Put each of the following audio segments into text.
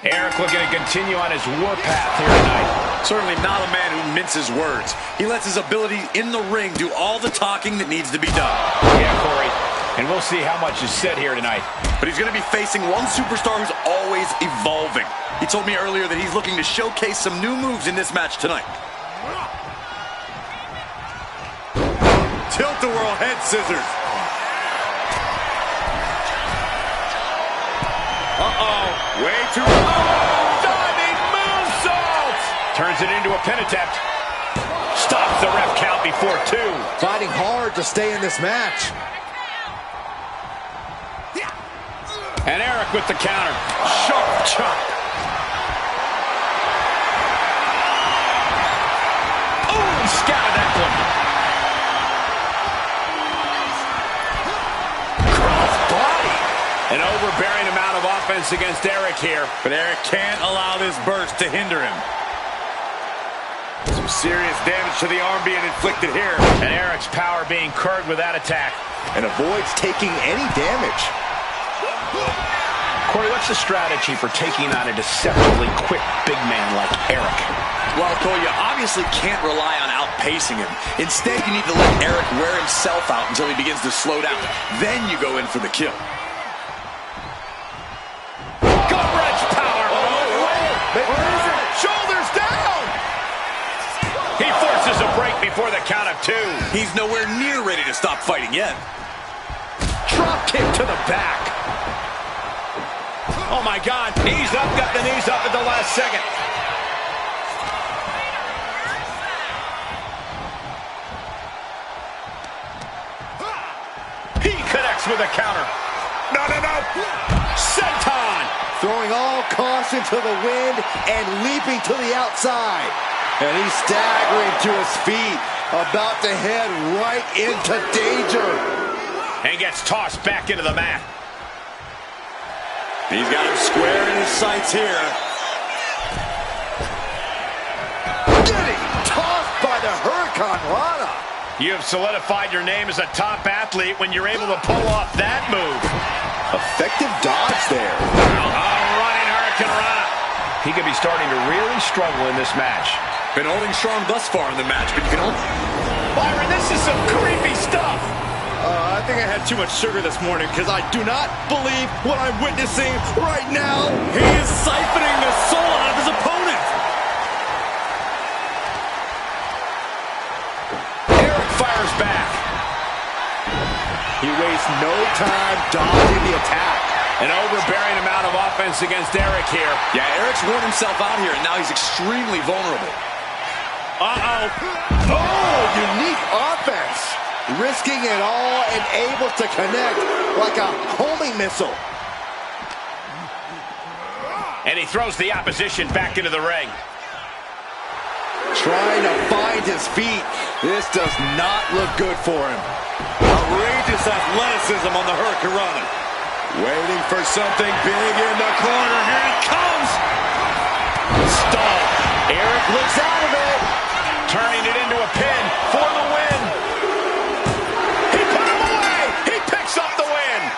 Eric looking to continue on his warpath here tonight. Certainly not a man who minces words. He lets his ability in the ring do all the talking that needs to be done. Yeah, Corey. And we'll see how much is said here tonight. But he's going to be facing one superstar who's always evolving. He told me earlier that he's looking to showcase some new moves in this match tonight. Tilt-a-whirl head scissors. Uh-oh. Way too... Oh, diving moonsault! Turns it into a pin attempt. Stops the ref count before 2. Fighting hard to stay in this match. And Eric with the counter. Sharp chop. Oh, scouted that one. Cross body. An overbearing amount of offense against Eric here. But Eric can't allow this burst to hinder him. Some serious damage to the arm being inflicted here. And Eric's power being curbed with that attack. And avoids taking any damage. Corey, what's the strategy for taking on a deceptively quick big man like Eric? Well, Cole, you obviously can't rely on outpacing him. Instead, you need to let Eric wear himself out until he begins to slow down. Then you go in for the kill. Gut wrench power! Shoulders down! He forces a break before the count of 2. He's nowhere near ready to stop fighting yet. Drop kick to the back. Oh my God, knees up, got the knees up at the last second. He connects with a counter. No. Senton! Throwing all caution to the wind and leaping to the outside. And he's staggering to his feet, about to head right into danger. And gets tossed back into the mat. He's got him square in his sights here. Getting tossed by the Hurricane Rana. You have solidified your name as a top athlete when you're able to pull off that move. Effective dodge there. Running Hurricane Rana. He could be starting to really struggle in this match. Been holding strong thus far in the match, but you can only... Byron, this is some creepy stuff. I think I had too much sugar this morning because I do not believe what I'm witnessing right now. He is siphoning the soul out of his opponent. Eric fires back. He wastes no time dodging the attack. An overbearing amount of offense against Eric here. Yeah, Eric's worn himself out here, and now he's extremely vulnerable. Oh, unique offense. Risking it all and able to connect like a homing missile. And he throws the opposition back into the ring. Trying to find his feet. This does not look good for him. Outrageous athleticism on the Hurricane Rana. Waiting for something big in the corner. Here it comes. Stalled. Eric looks out of it. Turning it into a pin for the win. He put him away. He picks up the win.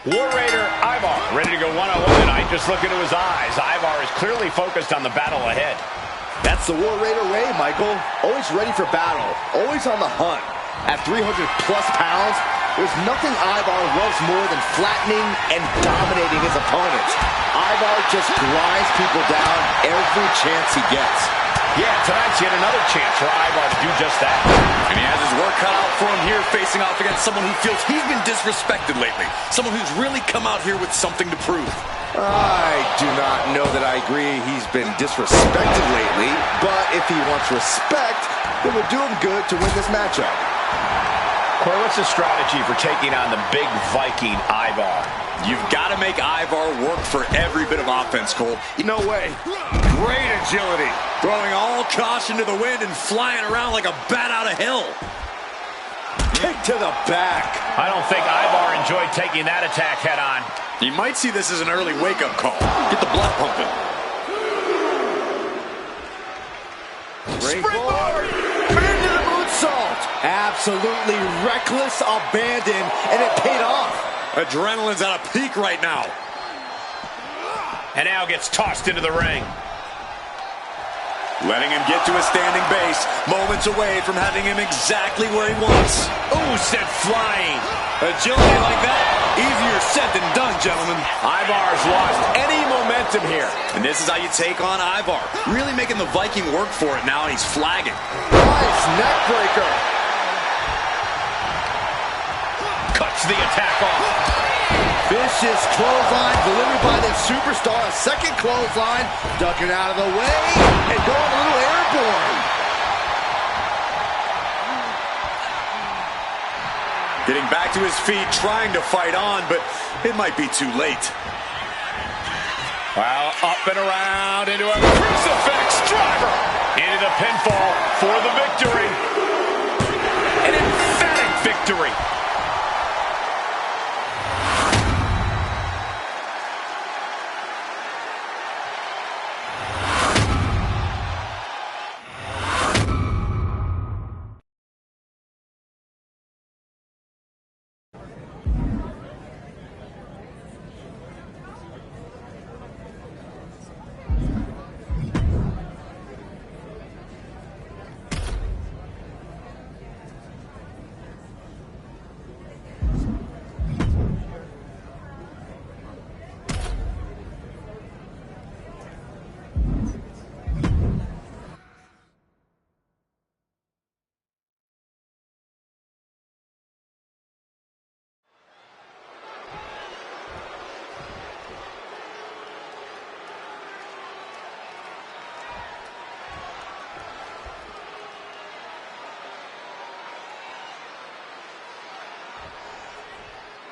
War Raider Ivar ready to go one-on-one tonight. Just look into his eyes. Ivar is clearly focused on the battle ahead. That's the War Raider way, Michael. Always ready for battle. Always on the hunt. At 300+ pounds, There's nothing Ivar loves more than flattening and dominating his opponents. Ivar just grinds people down every chance he gets. Yeah, tonight's yet another chance for Ivar to do just that. And he has his work cut out for him here, facing off against someone who feels he's been disrespected lately. Someone who's really come out here with something to prove. I do not know that I agree he's been disrespected lately, but if he wants respect, it would do him good to win this matchup. Corey, what's the strategy for taking on the big Viking Ivar? You've got to make Ivar work for every bit of offense, Cole. No way. Great agility. Throwing all caution to the wind and flying around like a bat out of hell. Kick to the back. I don't think Ivar enjoyed taking that attack head on. You might see this as an early wake-up call. Get the blood pumping. Springboard! Into the moonsault! Absolutely reckless abandon, and it paid off. Adrenaline's at a peak right now. And now gets tossed into the ring. Letting him get to a standing base, moments away from having him exactly where he wants. Ooh, sent flying. Agility like that, easier said than done, gentlemen. Ivar's lost any momentum here. And this is how you take on Ivar. Really making the Viking work for it now, and he's flagging. Nice neck breaker. Cuts the attack off. Vicious clothesline delivered by the superstar. A second clothesline, ducking out of the way and going a little airborne. Getting back to his feet, trying to fight on, but it might be too late. Well, up and around into a crucifix driver. Into the pinfall for the victory. An emphatic victory.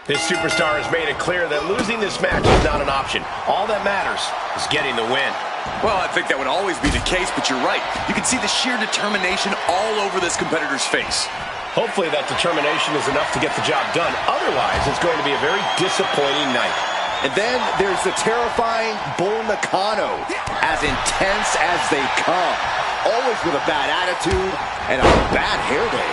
This superstar has made it clear that losing this match is not an option. All that matters is getting the win. Well, I think that would always be the case, but you're right. You can see the sheer determination all over this competitor's face. Hopefully that determination is enough to get the job done. Otherwise, it's going to be a very disappointing night. And then there's the terrifying Bull Nakano, as intense as they come. Always with a bad attitude and a bad hair day.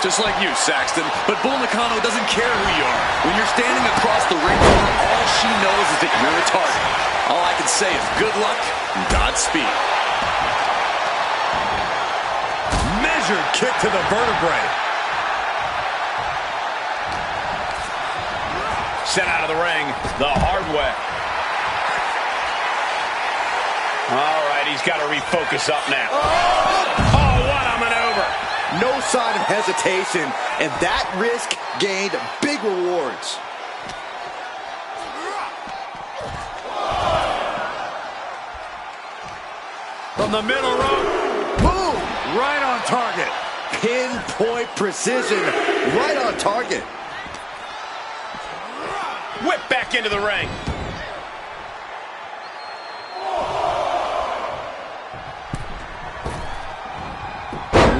Just like you, Saxton. But Bull Nakano doesn't care who you are. When you're standing across the ring from her, all she knows is that you're a target. All I can say is good luck and Godspeed. Measured kick to the vertebrae. Sent out of the ring the hard way. All right, he's got to refocus up now. Oh, what a maneuver. No sign of hesitation, and that risk gained big rewards. From the middle rope. Boom! Right on target. Pinpoint precision, right on target. Whip back into the ring.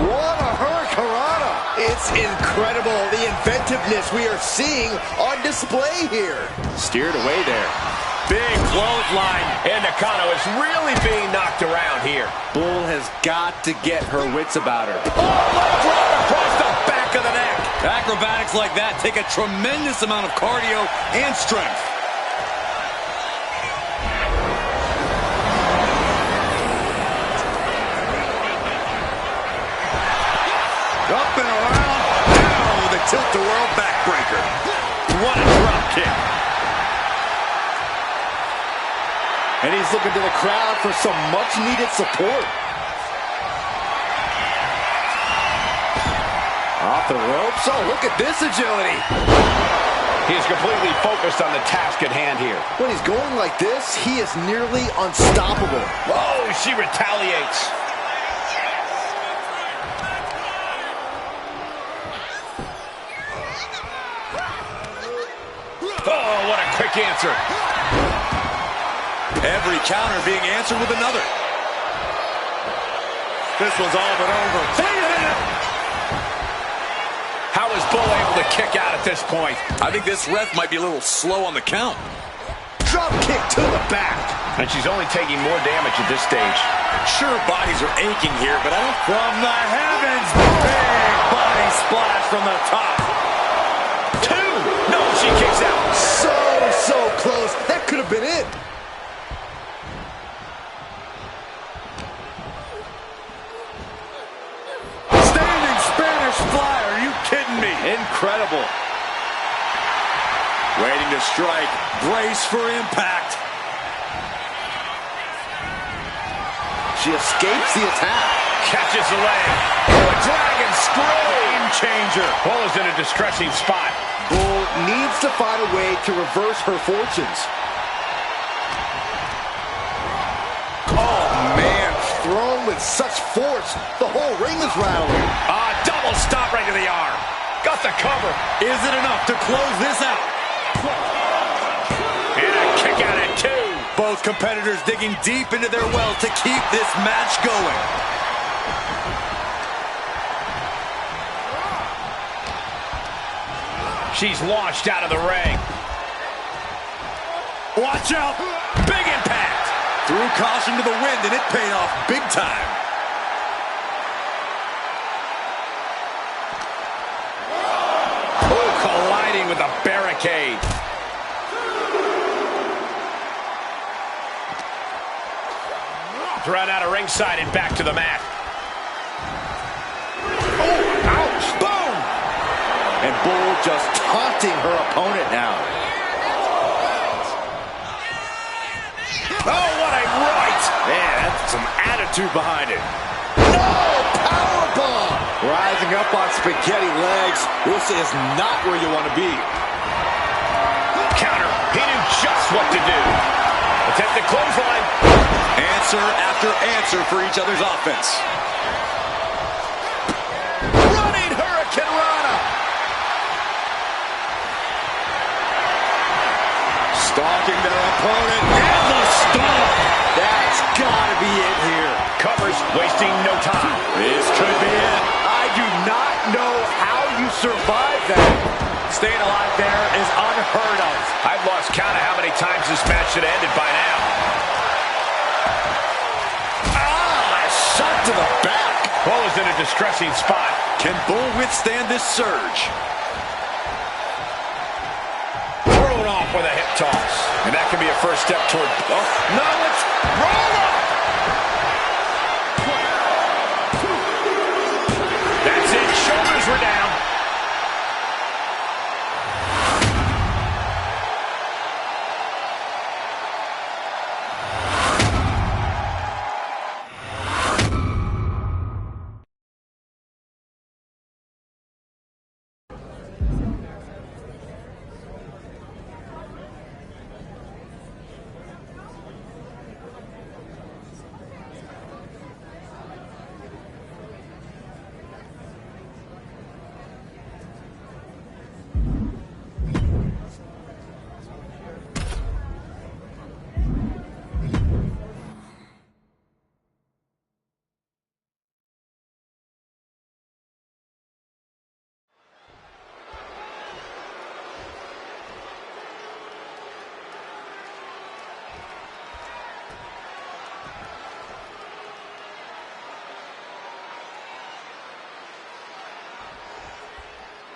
What a hurricanrana! It's incredible, the inventiveness we are seeing on display here. Steered away there. Big clothesline, and Nakano is really being knocked around here. Bull has got to get her wits about her. Oh, leg drop across the back of the neck. Acrobatics like that take a tremendous amount of cardio and strength. Up and around, down with a tilt-a-whirl backbreaker. She's looking to the crowd for some much-needed support. Off the ropes. Oh, look at this agility. He's completely focused on the task at hand here. When he's going like this, he is nearly unstoppable. Oh, she retaliates. Oh, what a quick answer. Every counter being answered with another. This one's all but over. How is Bull able to kick out at this point? I think this ref might be a little slow on the count. Drop kick to the back. And she's only taking more damage at this stage. Sure, bodies are aching here, but I don't... From the heavens, big body splash from the top. Two! No, she kicks out. So close. That could have been it. Standing Spanish fly. Are you kidding me? Incredible. Waiting to strike. Brace for impact. She escapes the attack. Catches the leg. Oh, a dragon screw. Game changer. Bull is in a distressing spot. Bull needs to find a way to reverse her fortunes. Oh, man. Thrown with such force, the whole ring is rattling. Double stop right to the arm. Got the cover. Is it enough to close this out? And a kick out at two. Both competitors digging deep into their well to keep this match going. She's launched out of the ring. Watch out. Big impact. Threw caution to the wind, and it paid off big time. Oh, colliding with the barricade. Thrown out of ringside and back to the mat. Oh, ouch. Boom. And Bull just taunting her opponent now. Oh, what a right. Man, that's some attitude behind it. No! Powerbomb! Rising up on spaghetti legs. This is not where you want to be. Counter. He knew just what to do. Attempt the clothesline. Answer after answer for each other's offense. Running Hurricane Rana. Stalking their opponent. And the stomp. That's gotta be it here. Covers, wasting no time. This could be it. I do not know how you survive that. Staying alive there is unheard of. I've lost count of how many times this match should have ended by now. Shot to the back. Bull is in a distressing spot. Can Bull withstand this surge? Thrown off with a hip toss. And that can be a first step toward... Oh, no, it's roll up. That's it. Shoulders were down.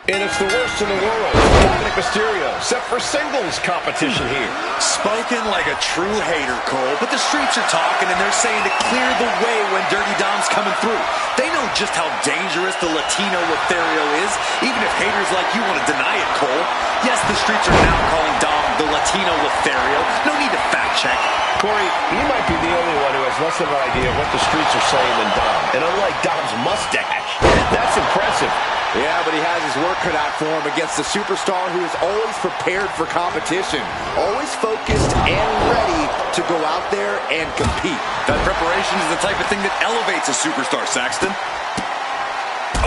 And it's the worst in the world. Dominic Mysterio, set for singles competition here. Spoken like a true hater, Cole. But the streets are talking, and they're saying to clear the way when Dirty Dom's coming through. They know just how dangerous the Latino Lothario is. Even if haters like you want to deny it, Cole. Yes, the streets are now calling Dom the Latino Lothario. No need to fact check. Corey, you might be the only one who has less of an idea of what the streets are saying than Dom. And unlike Dom's mustache, that's impressive. Yeah, but he has his work cut out for him against a superstar who is always prepared for competition, always focused and ready to go out there and compete. That preparation is the type of thing that elevates a superstar, Saxton.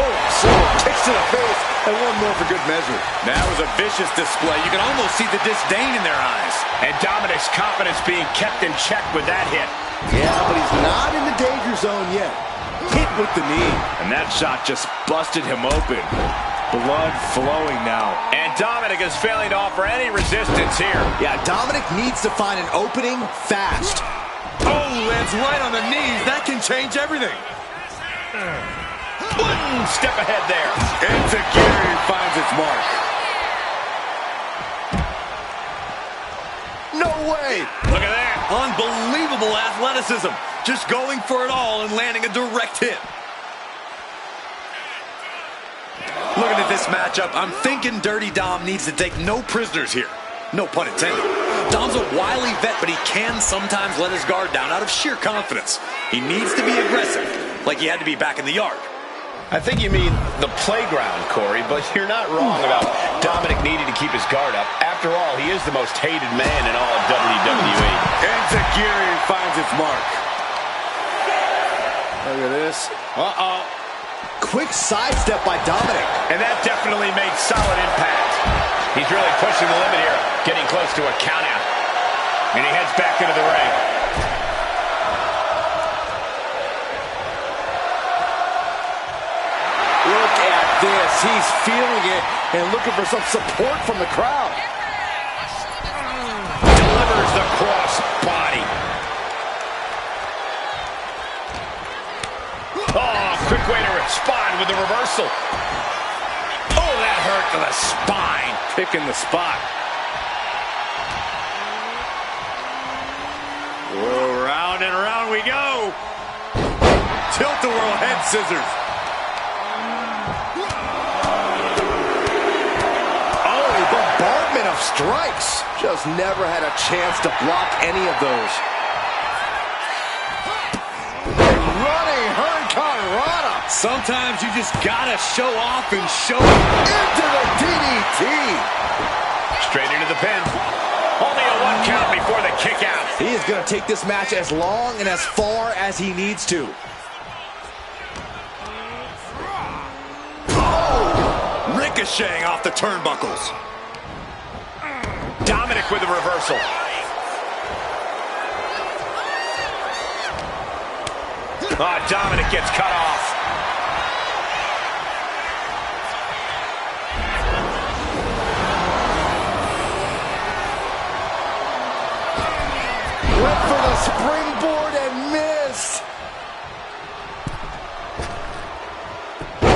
Oh, so kicks to the face, and one more for good measure. That was a vicious display. You can almost see the disdain in their eyes. And Dominic's confidence being kept in check with that hit. Yeah, but he's not in the danger zone yet. Hit with the knee. And that shot just busted him open. Blood flowing now. And Dominic is failing to offer any resistance here. Yeah, Dominic needs to find an opening fast. Oh, lands right on the knees. That can change everything. One step ahead there. Enziguri finds its mark. No way! Look at that. Unbelievable athleticism. Just going for it all and landing a direct hit. Looking at this matchup, I'm thinking Dirty Dom needs to take no prisoners here. No pun intended. Dom's a wily vet, but he can sometimes let his guard down out of sheer confidence. He needs to be aggressive, like he had to be back in the yard. I think you mean the playground, Corey, but you're not wrong about Dominic needing to keep his guard up. After all, he is the most hated man in all of WWE. Enziguri finds its mark. Look at this. Uh-oh. Quick sidestep by Dominic. And that definitely made solid impact. He's really pushing the limit here, getting close to a countout. And he heads back into the ring. Look at this. He's feeling it and looking for some support from the crowd. Delivers the cross body. Oh, quick way to respond with the reversal. Oh, that hurt to the spine. Picking the spot. Oh, round and round we go. Tilt-a-whirl head scissors. Bombardment of strikes. Just never had a chance to block any of those. Running Hurricane Rana. Sometimes you just gotta show off and show it. Into the DDT. Straight into the pin. Only a 1 count before the kick out. He is going to take this match as long and as far as he needs to. Oh! Ricocheting off the turnbuckles. Dominic with the reversal. Oh, Dominic gets cut off. Went for the springboard and missed.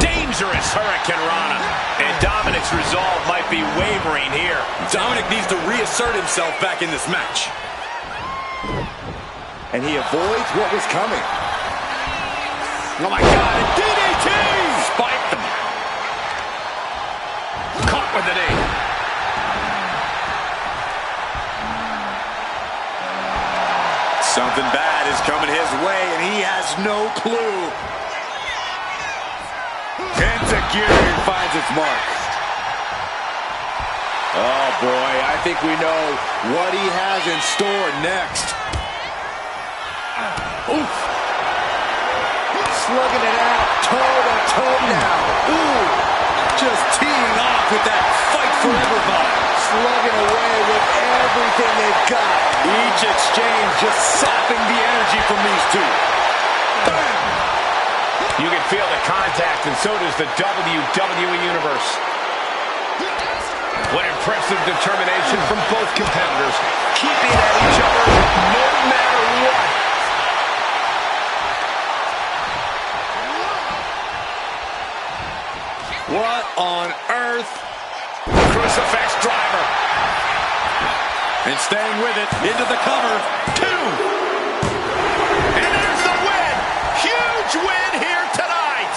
Dangerous Hurricane Rana. And Dominic's resolve might be wavering here. Dominic needs to reassert himself back in this match. And he avoids what was coming. Oh my God, a DDT! Spiked them. Caught with the knee. Something bad is coming his way, and he has no clue. Enziguri finds its mark. Oh boy, I think we know what he has in store next. Oof. Slugging it out, toe-to-toe now. Ooh. Just teeing off with that fight forever vibe. Slugging away with everything they've got. Each exchange just sapping the energy from these two. Bam! You can feel the contact, and so does the WWE Universe. What impressive determination from both competitors, keeping at each other no matter what. What on earth? Crucifix driver. And staying with it, into the cover. 2. And there's the win. Huge win here tonight.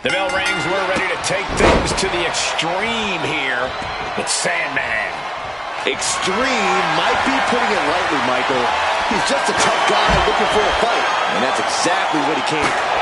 The bell rings. We're ready to take things to the extreme here with Sandman. Extreme might be putting it lightly, Michael. He's just a tough guy looking for a fight. And that's exactly what he came